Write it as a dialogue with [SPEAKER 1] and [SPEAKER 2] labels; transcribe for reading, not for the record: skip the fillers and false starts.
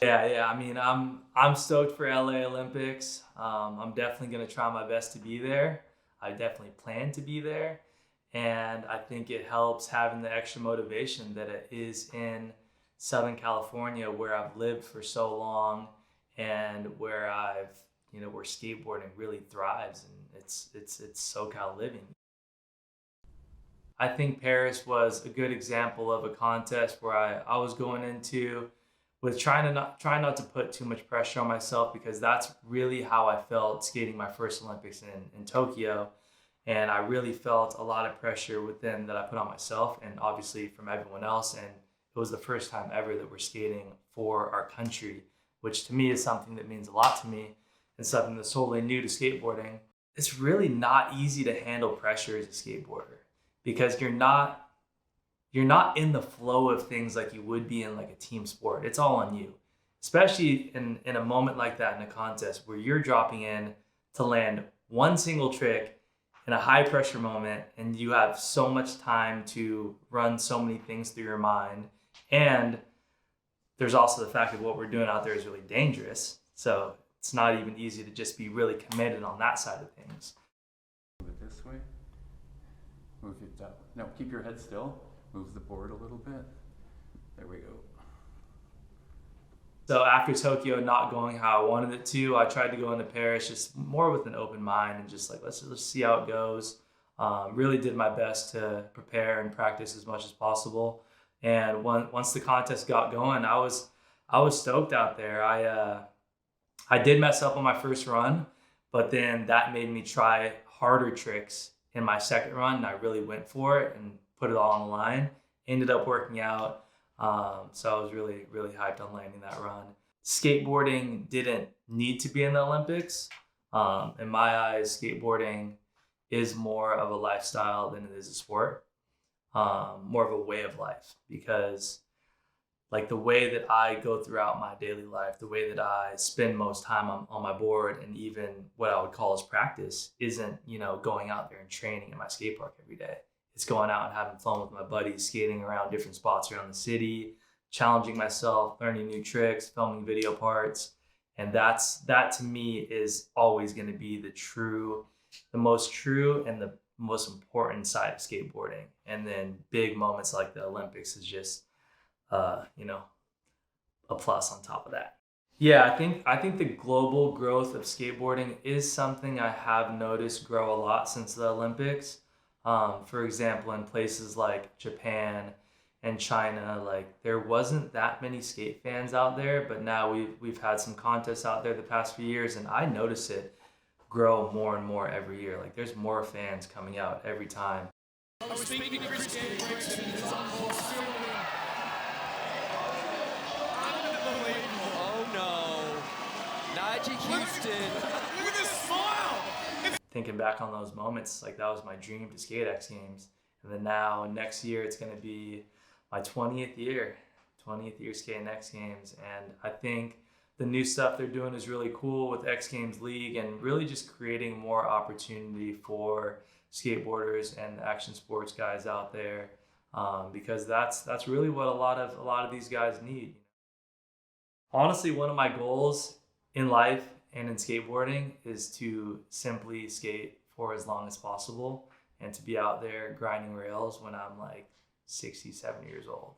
[SPEAKER 1] Yeah. I mean, I'm stoked for LA Olympics. I'm definitely gonna try my best to be there. I definitely plan to be there, and I think it helps having the extra motivation that it is in Southern California, where I've lived for so long, and where where skateboarding really thrives, and it's SoCal living. I think Paris was a good example of a contest where I was going into with trying not to put too much pressure on myself, because that's really how I felt skating my first Olympics in Tokyo. And I really felt a lot of pressure within that I put on myself and obviously from everyone else. And it was the first time ever that we're skating for our country, which to me is something that means a lot to me and something that's totally new to skateboarding. It's really not easy to handle pressure as a skateboarder because you're not in the flow of things like you would be in like a team sport. It's all on you, especially in a moment like that in a contest where you're dropping in to land one single trick in a high pressure moment, and you have so much time to run so many things through your mind. And there's also the fact that what we're doing out there is really dangerous. So it's not even easy to just be really committed on that side of things.
[SPEAKER 2] Move it this way. Move it that way. No, keep your head still. Move the board a little bit. There we go.
[SPEAKER 1] So after Tokyo not going how I wanted it to, I tried to go into Paris just more with an open mind and just like, let's see how it goes. Really did my best to prepare and practice as much as possible. And once the contest got going, I was stoked out there. I did mess up on my first run, but then that made me try harder tricks in my second run, and I really went for it and put it all on the line. Ended up working out, so I was really, really hyped on landing that run. Skateboarding didn't need to be in the Olympics. In my eyes, skateboarding is more of a lifestyle than it is a sport, more of a way of life, because like the way that I go throughout my daily life, the way that I spend most time on my board, and even what I would call as practice isn't, going out there and training in my skate park every day. It's going out and having fun with my buddies, skating around different spots around the city, challenging myself, learning new tricks, filming video parts. And that to me is always going to be the most true and the most important side of skateboarding. And then big moments like the Olympics is just a plus on top of that. Yeah, I think the global growth of skateboarding is something I have noticed grow a lot since the Olympics. For example, in places like Japan and China, like there wasn't that many skate fans out there, but now we've had some contests out there the past few years, and I notice it grow more and more every year. Like there's more fans coming out every time.
[SPEAKER 3] Speaking of skateboarding, oh no, Nyjah Huston. Look at this smile.
[SPEAKER 1] Thinking back on those moments, like that was my dream to skate X Games. And then now next year it's going to be my 20th year skating X Games. And I think the new stuff they're doing is really cool with X Games League, and really just creating more opportunity for skateboarders and action sports guys out there, because that's really what a lot of these guys need. Honestly, one of my goals in life and in skateboarding is to simply skate for as long as possible and to be out there grinding rails when I'm like 60, 70 years old.